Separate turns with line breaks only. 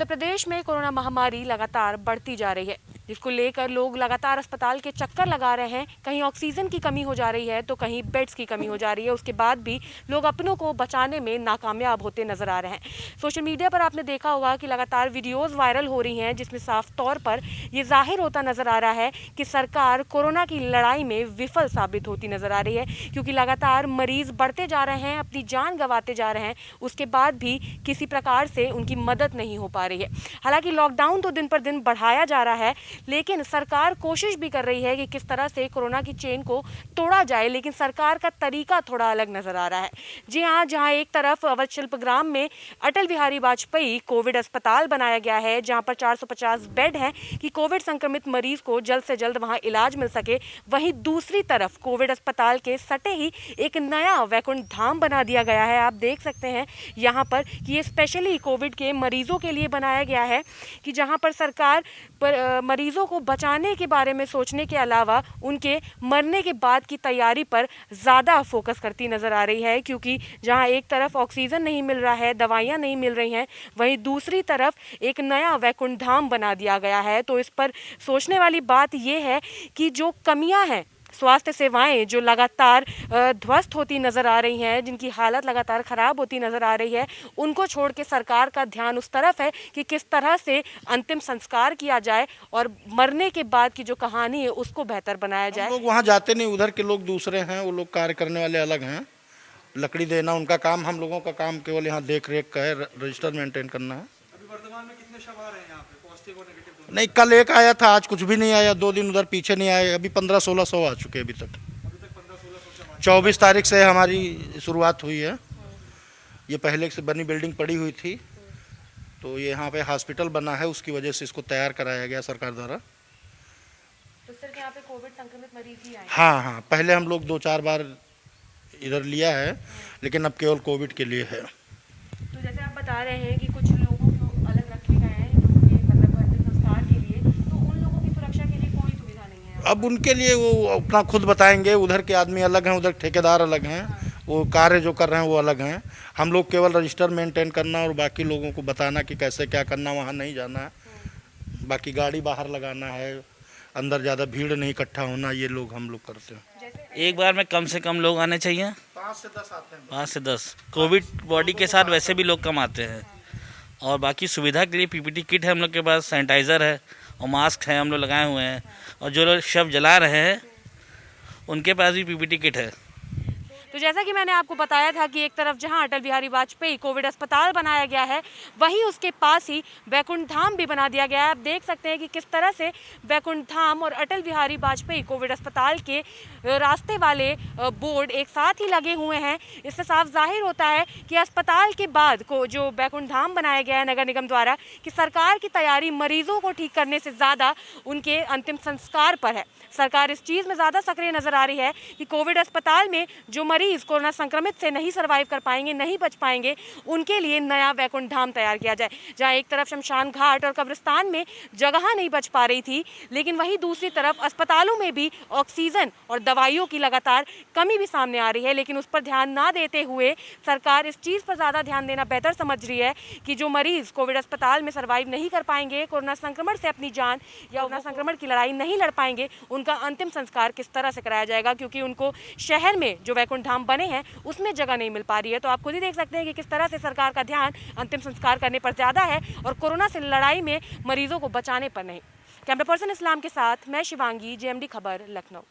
उत्तर प्रदेश में कोरोना महामारी लगातार बढ़ती जा रही है, जिसको लेकर लोग लगातार अस्पताल के चक्कर लगा रहे हैं। कहीं ऑक्सीजन की कमी हो जा रही है तो कहीं बेड्स की कमी हो जा रही है। उसके बाद भी लोग अपनों को बचाने में नाकामयाब होते नजर आ रहे हैं। सोशल मीडिया पर आपने देखा होगा कि लगातार वीडियोस वायरल हो रही हैं, जिसमें साफ तौर पर ये जाहिर होता नजर आ रहा है कि सरकार कोरोना की लड़ाई में विफल साबित होती नजर आ रही है, क्योंकि लगातार मरीज बढ़ते जा रहे हैं, अपनी जान गंवाते जा रहे हैं, उसके बाद भी किसी प्रकार से उनकी मदद नहीं हो पा रही है। हालांकि लॉकडाउन तो दिन पर दिन बढ़ाया जा रहा है, लेकिन सरकार कोशिश भी कर रही है कि किस तरह से कोरोना की चेन को तोड़ा जाए, लेकिन सरकार का तरीका थोड़ा अलग नजर आ रहा है। जी हाँ, जहां एक तरफ अवध शिल्पग्राम में अटल बिहारी वाजपेयी कोविड अस्पताल बनाया गया है, जहां पर 450 बेड हैं कि कोविड संक्रमित मरीज को जल्द से जल्द वहां इलाज मिल सके, वहीं दूसरी तरफ कोविड अस्पताल के सटे ही एक नया वैकुंठ धाम बना दिया गया है। आप देख सकते हैं यहाँ पर कि ये स्पेशली कोविड के मरीजों के लिए बनाया गया है, कि जहाँ पर सरकार मरीजों को बचाने के बारे में सोचने के अलावा उनके मरने के बाद की तैयारी पर ज़्यादा फोकस करती नज़र आ रही है। क्योंकि जहाँ एक तरफ ऑक्सीजन नहीं मिल रहा है, दवाइयाँ नहीं मिल रही हैं, वहीं दूसरी तरफ एक नया वैकुंठ धाम बना दिया गया है। तो इस पर सोचने वाली बात ये है कि जो कमियाँ हैं, स्वास्थ्य सेवाएं जो लगातार ध्वस्त होती नज़र आ रही हैं, जिनकी हालत लगातार ख़राब होती नज़र आ रही है, उनको छोड़ के सरकार का ध्यान उस तरफ है कि किस तरह से अंतिम संस्कार किया जाए और मरने के बाद की जो कहानी है उसको बेहतर बनाया जाए।
लोग वहाँ जाते नहीं, उधर के लोग दूसरे हैं, वो लोग कार्य करने वाले अलग हैं। लकड़ी देना उनका काम, हम लोगों का काम केवल यहाँ देख रेख का है, रजिस्टर मेंटेन करना है।
अभी वर्तमान में कितने शव आ रहे हैं यहाँ पे, पॉजिटिव और नेगेटिव दोनों?
नहीं, कल एक आया था, आज कुछ भी नहीं आया, 2 दिन उधर पीछे नहीं आए, अभी 1500-1600 आ चुके अभी तक।
1500-1600 शव
24 तारीख से हमारी शुरुआत हुई है। ये पहले से बनी बिल्डिंग पड़ी हुई थी, तो ये यहाँ पे हॉस्पिटल बना है, उसकी वजह से इसको तैयार कराया गया सरकार द्वारा।
तो सिर्फ यहाँ पे कोविड संक्रमित मरीज ही आए?
हाँ, पहले हम लोग 2-4 बार इधर लिया है, लेकिन अब केवल कोविड के लिए है।
तो जैसे आप बता रहे हैं कि कुछ लोगों को अलग रखे गए हैं, लोगों के मतलब अंतिम संस्कार के लिए, तो उन लोगों की सुरक्षा के लिए कोई सुविधा नहीं है?
अब उनके लिए वो अपना खुद बताएंगे, उधर के आदमी अलग हैं, उधर ठेकेदार अलग हैं, वो कार्य जो कर रहे हैं वो अलग हैं। हम लोग केवल रजिस्टर मेंटेन करना और बाकी लोगों को बताना कि कैसे क्या करना, वहाँ नहीं जाना है। बाकी गाड़ी बाहर लगाना है, अंदर ज़्यादा भीड़ नहीं इकट्ठा होना, ये लोग हम लोग करते हैं।
एक बार में कम से कम लोग आने चाहिए,
5 से 10 आते हैं।
5 से 10। कोविड बॉडी के साथ वैसे भी लोग कम आते हैं। और बाकी सुविधा के लिए पीपीटी किट है हम लोग के पास, सैनिटाइज़र है और मास्क है, हम लोग लगाए हुए हैं। और जो लोग शव जला रहे हैं उनके पास भी पीपीटी किट है।
तो जैसा कि मैंने आपको बताया था कि एक तरफ जहां अटल बिहारी वाजपेयी कोविड अस्पताल बनाया गया है, वहीं उसके पास ही वैकुंठ धाम भी बना दिया गया है। आप देख सकते हैं कि किस तरह से वैकुंठ धाम और अटल बिहारी वाजपेयी कोविड अस्पताल के रास्ते वाले बोर्ड एक साथ ही लगे हुए हैं। इससे साफ जाहिर होता है कि अस्पताल के बाद को जो वैकुंठ धाम बनाया गया है नगर निगम द्वारा, कि सरकार की तैयारी मरीजों को ठीक करने से ज़्यादा उनके अंतिम संस्कार पर है। सरकार इस चीज़ में ज़्यादा सक्रिय नज़र आ रही है कि कोविड अस्पताल में जो मरीज कोरोना संक्रमित से नहीं सर्वाइव कर पाएंगे, नहीं बच पाएंगे, उनके लिए नया वैकुंठ धाम तैयार किया जाए। जहां एक तरफ शमशान घाट और कब्रिस्तान में जगह नहीं बच पा रही थी, लेकिन वहीं दूसरी तरफ अस्पतालों में भी ऑक्सीजन और दवाइयों की लगातार कमी भी सामने आ रही है। लेकिन उस पर ध्यान ना देते हुए सरकार इस चीज़ पर ज़्यादा ध्यान देना बेहतर समझ रही है कि जो मरीज कोविड अस्पताल में सर्वाइव नहीं कर पाएंगे, कोरोना संक्रमण से अपनी जान या कोरोना संक्रमण की लड़ाई नहीं लड़ पाएंगे, उनका अंतिम संस्कार किस तरह से कराया जाएगा, क्योंकि उनको शहर में जो वैकुंठ धाम बने हैं उसमें जगह नहीं मिल पा रही है। तो आप खुद ही देख सकते हैं कि किस तरह से सरकार का ध्यान अंतिम संस्कार करने पर ज़्यादा है और कोरोना से लड़ाई में मरीजों को बचाने पर नहीं। कैमरा पर्सन इस्लाम के साथ मैं शिवांगी, JMD खबर, लखनऊ।